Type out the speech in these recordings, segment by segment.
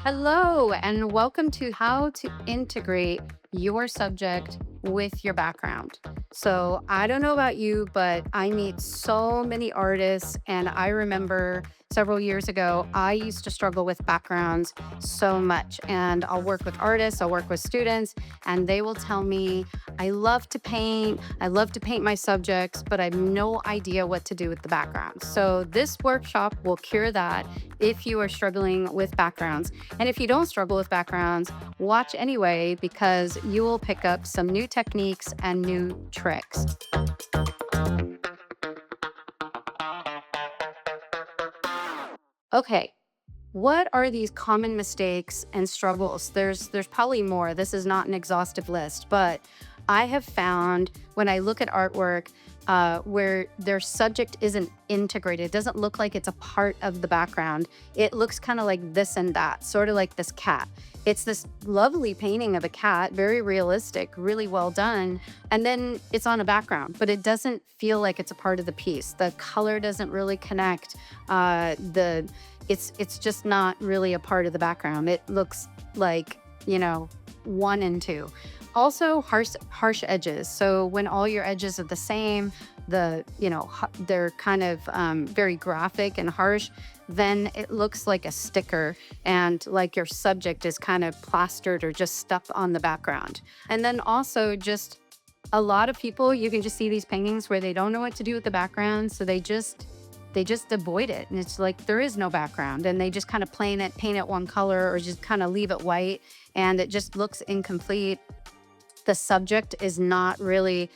Hello, and welcome to how to integrate your subject with your background. So, I don't know about you, but I meet so many artists, and I remember several years ago, I used to struggle with backgrounds so much. And I'll work with artists, I'll work with students, and they will tell me, I love to paint my subjects, but I have no idea what to do with the background. So, this workshop will cure that if you are struggling with backgrounds. And if you don't struggle with backgrounds, watch anyway because you will pick up some new techniques and new tricks. Okay, what are these common mistakes and struggles? There's probably more. This is not an exhaustive list, but I have found when I look at artwork where their subject isn't integrated, it doesn't look like it's a part of the background. It looks kind of like this and that, sort of like this cat. It's this lovely painting of a cat, very realistic, really well done. And then it's on a background, but it doesn't feel like it's a part of the piece. The color doesn't really connect. It's just not really a part of the background. It looks like, one and two. Also, harsh edges. So when all your edges are the same, they're kind of very graphic and harsh, then it looks like a sticker and like your subject is kind of plastered or just stuck on the background. And then also just a lot of people, you can just see these paintings where they don't know what to do with the background, so they just avoid it, and it's like there is no background, and they just kind of paint it one color or just kind of leave it white, and it just looks incomplete. The subject is not really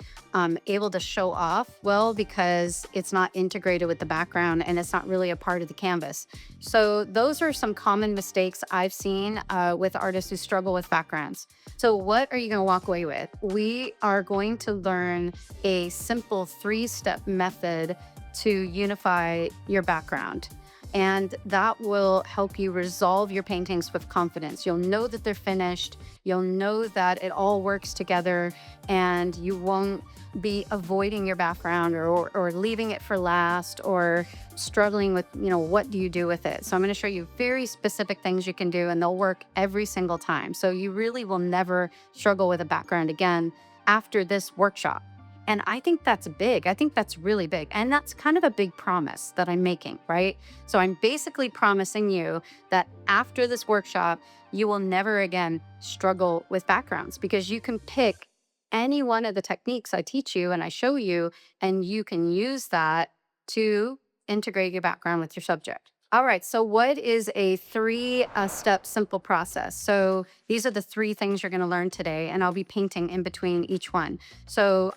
able to show off well because it's not integrated with the background and it's not really a part of the canvas. So those are some common mistakes I've seen with artists who struggle with backgrounds. So what are you going to walk away with? We are going to learn a simple 3-step method to unify your background. And that will help you resolve your paintings with confidence. You'll know that they're finished. You'll know that it all works together, and you won't be avoiding your background or leaving it for last or struggling with, what do you do with it? So I'm going to show you very specific things you can do, and they'll work every single time. So you really will never struggle with a background again after this workshop. And I think that's big. I think that's really big. And that's kind of a big promise that I'm making, right? So I'm basically promising you that after this workshop, you will never again struggle with backgrounds because you can pick any one of the techniques I teach you and I show you, and you can use that to integrate your background with your subject. All right, so what is a 3-step simple process? So these are the 3 things you're going to learn today, and I'll be painting in between each one. So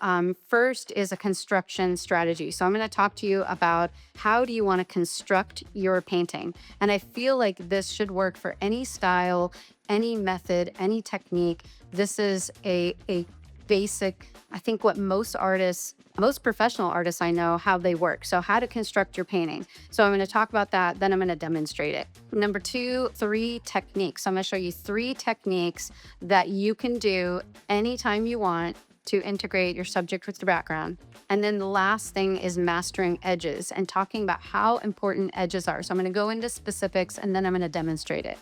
first is a construction strategy. So I'm going to talk to you about how do you want to construct your painting. And I feel like this should work for any style, any method, any technique. This is a basic, I think what most professional artists I know, how they work. So how to construct your painting. So I'm going to talk about that, then I'm going to demonstrate it. Number 2, 3 techniques. So I'm going to show you 3 techniques that you can do anytime you want to integrate your subject with your background. And then the last thing is mastering edges and talking about how important edges are. So I'm going to go into specifics and then I'm going to demonstrate it.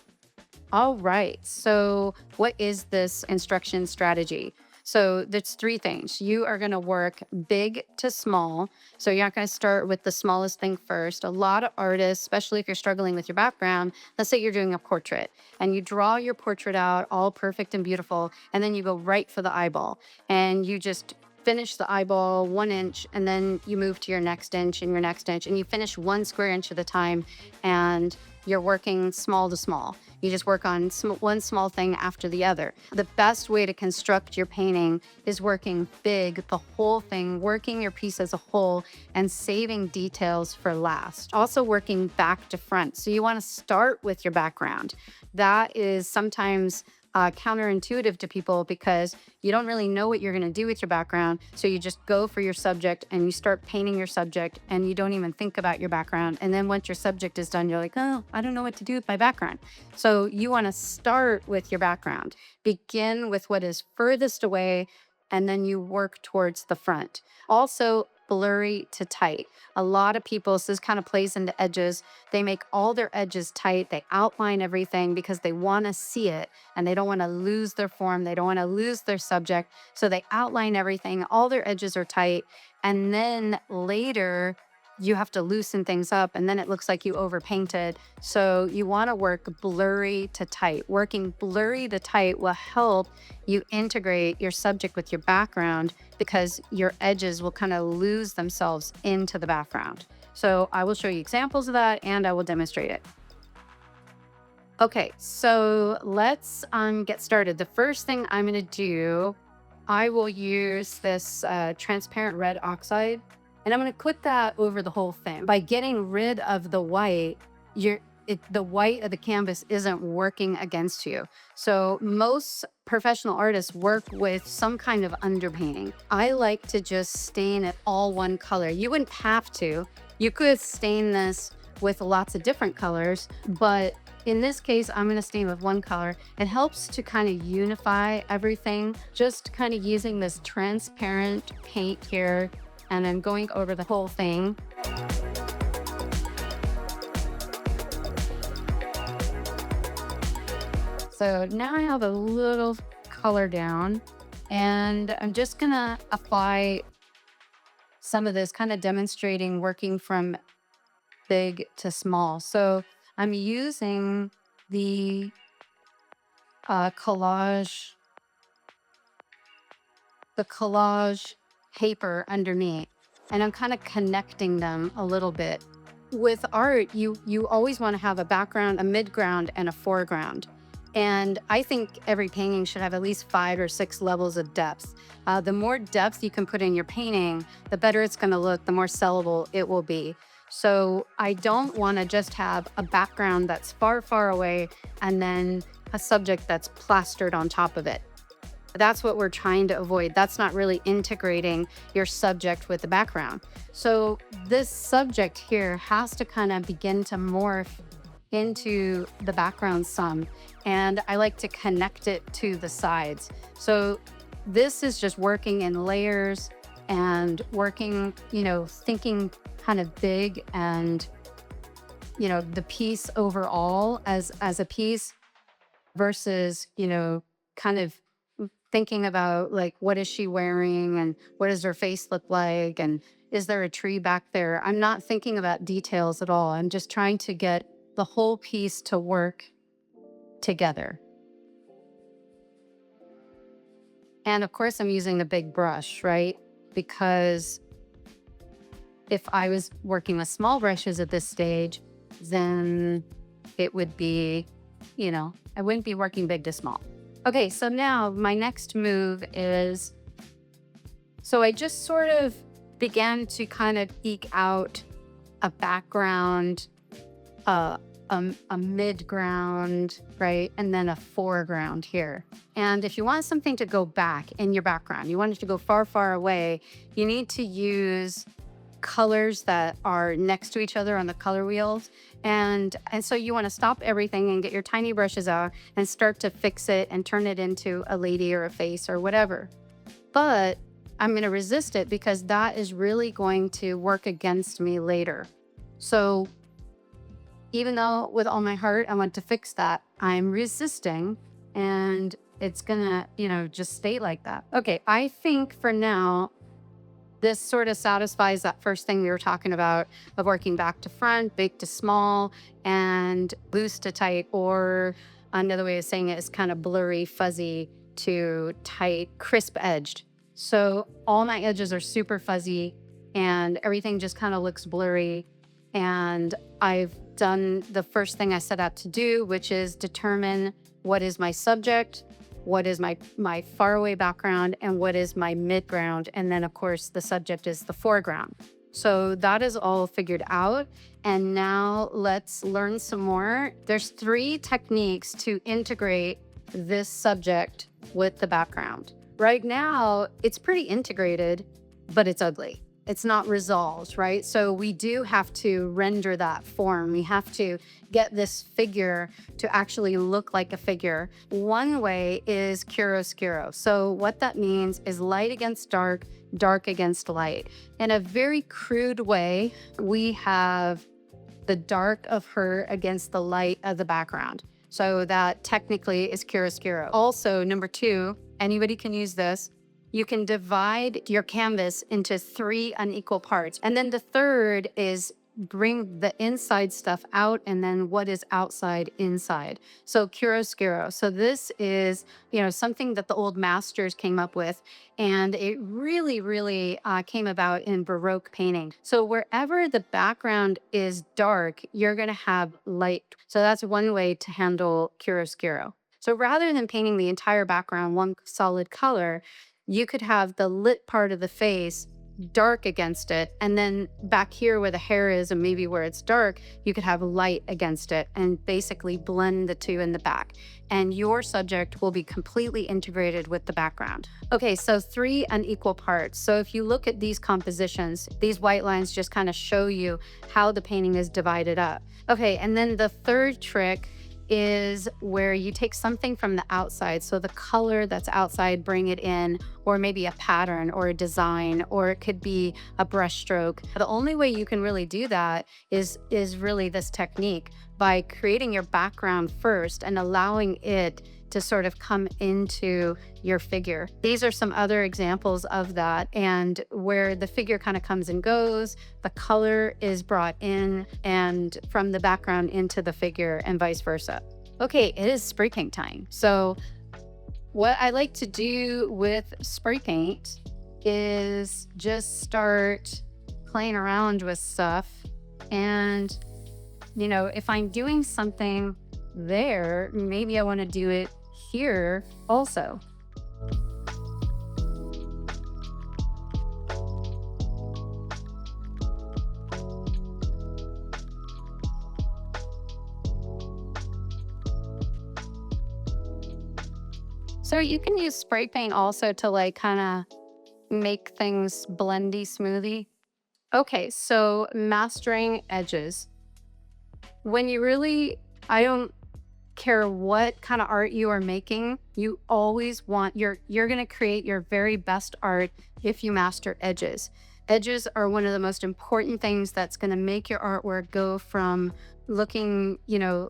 All right. So what is this instruction strategy? So there's 3 things. You are going to work big to small. So you're not going to start with the smallest thing first. A lot of artists, especially if you're struggling with your background, let's say you're doing a portrait and you draw your portrait out all perfect and beautiful, and then you go right for the eyeball and you just finish the eyeball 1 inch, and then you move to your next inch and your next inch, and you finish 1 square inch at a time, and you're working small to small. You just work on one small thing after the other. The best way to construct your painting is working big, the whole thing, working your piece as a whole and saving details for last. Also working back to front. So you want to start with your background. That is sometimes counterintuitive to people because you don't really know what you're going to do with your background. So you just go for your subject and you start painting your subject and you don't even think about your background. And then once your subject is done, you're like, oh, I don't know what to do with my background. So you want to start with your background. Begin with what is furthest away and then you work towards the front. Also, blurry to tight. A lot of people, so this kind of plays into edges. They make all their edges tight. They outline everything because they want to see it and they don't want to lose their form. They don't want to lose their subject. So they outline everything. All their edges are tight. And then later, you have to loosen things up and then it looks like you overpainted. So you want to work blurry to tight. Working blurry to tight will help you integrate your subject with your background because your edges will kind of lose themselves into the background. So I will show you examples of that and I will demonstrate it. Okay, so let's get started. The first thing I'm going to do, I will use this transparent red oxide. And I'm going to put that over the whole thing. By getting rid of the white, the white of the canvas isn't working against you. So most professional artists work with some kind of underpainting. I like to just stain it all one color. You wouldn't have to. You could stain this with lots of different colors, but in this case, I'm going to stain with one color. It helps to kind of unify everything, just kind of using this transparent paint here. And I'm going over the whole thing. So now I have a little color down and I'm just gonna apply some of this, kind of demonstrating working from big to small. So I'm using the collage paper underneath, and I'm kind of connecting them a little bit. With art, you always want to have a background, a midground, and a foreground. And I think every painting should have at least 5 or 6 levels of depth. The more depth you can put in your painting, the better it's going to look, the more sellable it will be. So I don't want to just have a background that's far, far away and then a subject that's plastered on top of it. That's what we're trying to avoid. That's not really integrating your subject with the background. So this subject here has to kind of begin to morph into the background some. And I like to connect it to the sides. So this is just working in layers and working, thinking kind of big and, the piece overall as a piece versus, kind of thinking about like, what is she wearing and what does her face look like? And is there a tree back there? I'm not thinking about details at all. I'm just trying to get the whole piece to work together. And of course, I'm using the big brush, right? Because if I was working with small brushes at this stage, then it would be, I wouldn't be working big to small. Okay, so now my next move is, so I just sort of began to kind of eke out a background, a midground, right? And then a foreground here. And if you want something to go back in your background, you want it to go far, far away, you need to use colors that are next to each other on the color wheels. And so you want to stop everything and get your tiny brushes out and start to fix it and turn it into a lady or a face or whatever. But I'm going to resist it because that is really going to work against me later. So even though with all my heart I want to fix that, I'm resisting and it's going to, just stay like that. Okay, I think for now, this sort of satisfies that first thing we were talking about of working back to front, big to small, and loose to tight, or another way of saying it is kind of blurry, fuzzy to tight, crisp edged. So all my edges are super fuzzy and everything just kind of looks blurry. And I've done the first thing I set out to do, which is determine what is my subject, what is my faraway background, and what is my midground. And then, of course, the subject is the foreground. So that is all figured out. And now let's learn some more. There's 3 techniques to integrate this subject with the background. Right now, it's pretty integrated, but it's ugly. it's not resolved, right? So we do have to render that form. We have to get this figure to actually look like a figure. One way is chiaroscuro. So what that means is light against dark, dark against light. In a very crude way, we have the dark of her against the light of the background. So that technically is chiaroscuro. Also, number two, anybody can use this. You can divide your canvas into 3 unequal parts. And then the third is bring the inside stuff out and then what is outside inside. So chiaroscuro. So this is, something that the old masters came up with, and it really, really came about in Baroque painting. So wherever the background is dark, you're going to have light. So that's one way to handle chiaroscuro. So rather than painting the entire background one solid color, you could have the lit part of the face dark against it, and then back here where the hair is and maybe where it's dark, you could have light against it and basically blend the two in the back. And your subject will be completely integrated with the background. Okay, so 3 unequal parts. So if you look at these compositions, these white lines just kind of show you how the painting is divided up. Okay, and then the third trick is where you take something from the outside. So the color that's outside, bring it in, or maybe a pattern or a design, or it could be a brush stroke. The only way you can really do that is really this technique by creating your background first and allowing it to sort of come into your figure. These are some other examples of that, and where the figure kind of comes and goes, the color is brought in and from the background into the figure and vice versa. Okay, it is spray paint time. So what I like to do with spray paint is just start playing around with stuff. And, if I'm doing something there, maybe I want to do it here also. So you can use spray paint also to kind of make things blendy, smoothie. Okay, so mastering edges. When you really, I don't care what kind of art you are making, you always want you're going to create your very best art if you master edges. Edges are one of the most important things that's going to make your artwork go from looking,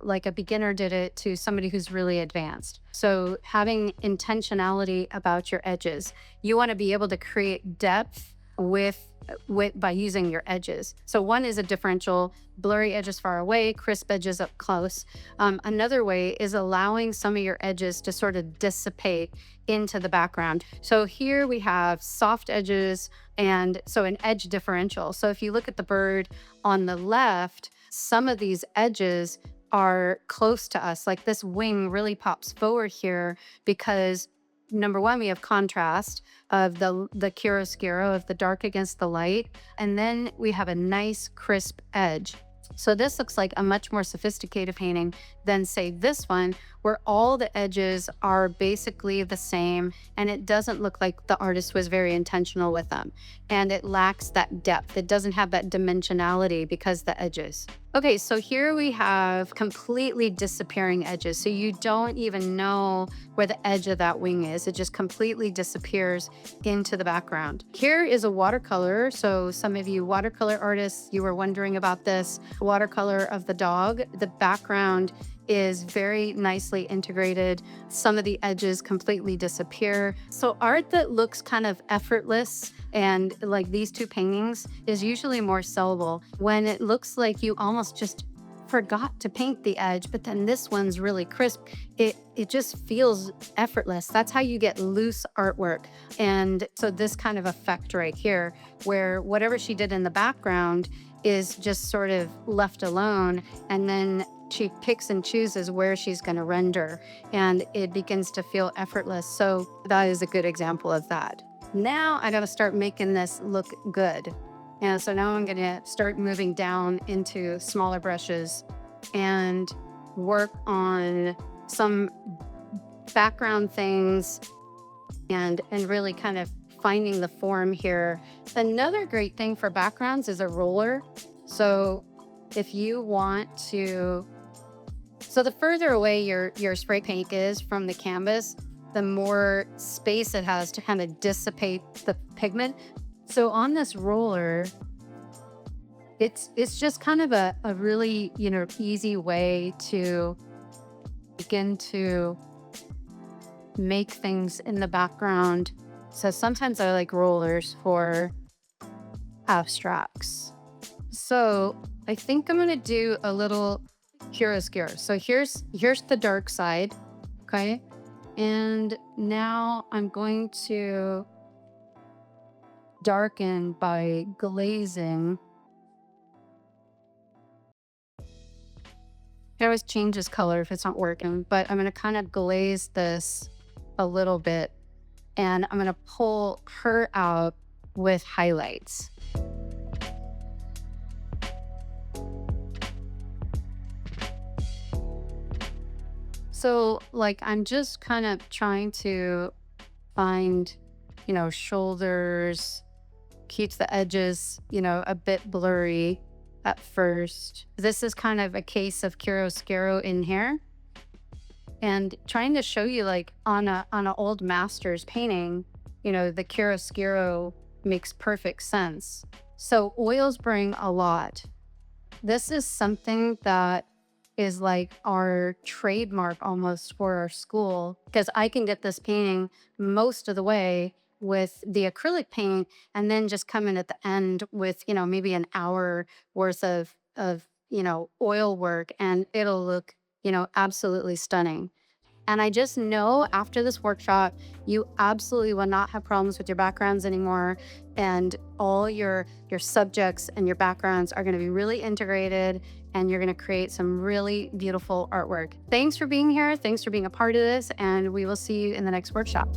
like a beginner did it to somebody who's really advanced. So having intentionality about your edges, you want to be able to create depth with by using your edges. So one is a differential, blurry edges far away, crisp edges up close. Another way is allowing some of your edges to sort of dissipate into the background. So here we have soft edges, and so an edge differential. So if you look at the bird on the left, some of these edges are close to us. Like this wing really pops forward here because number one, we have contrast of the chiaroscuro, of the dark against the light, and then we have a nice crisp edge. So this looks like a much more sophisticated painting than, say, this one, where all the edges are basically the same, and it doesn't look like the artist was very intentional with them. And it lacks that depth. It doesn't have that dimensionality because the edges. Okay, so here we have completely disappearing edges. So you don't even know where the edge of that wing is. It just completely disappears into the background. Here is a watercolor. So some of you watercolor artists, you were wondering about this. Watercolor of the dog. The background is very nicely integrated. Some of the edges completely disappear. So art that looks kind of effortless, and like these two paintings, is usually more sellable. When it looks like you almost just forgot to paint the edge, but then this one's really crisp, it just feels effortless. That's how you get loose artwork. And so this kind of effect right here, where whatever she did in the background is just sort of left alone, and then she picks and chooses where she's going to render, and it begins to feel effortless. So that is a good example of that. Now I got to start making this look good. And so now I'm going to start moving down into smaller brushes and work on some background things and really kind of finding the form here. Another great thing for backgrounds is a roller. So if you want to, so the further away your spray paint is from the canvas, the more space it has to kind of dissipate the pigment. So on this roller, it's just kind of a really, easy way to begin to make things in the background. So sometimes I like rollers for abstracts. So I think I'm gonna do a little chiaroscuro. So here's the dark side, okay? And now I'm going to darken by glazing. It always changes color if it's not working, but I'm gonna kind of glaze this a little bit, and I'm gonna pull her out with highlights. So like I'm just kind of trying to find, shoulders, keeps the edges, a bit blurry at first. This is kind of a case of chiaroscuro in here. And trying to show you like on a old master's painting, the chiaroscuro makes perfect sense. So oils bring a lot. This is something that is like our trademark almost for our school, because I can get this painting most of the way with the acrylic paint and then just come in at the end with, maybe an hour worth of oil work, and it'll look, absolutely stunning. And I just know after this workshop, you absolutely will not have problems with your backgrounds anymore. And all your subjects and your backgrounds are going to be really integrated, and you're going to create some really beautiful artwork. Thanks for being here. Thanks for being a part of this. And we will see you in the next workshop.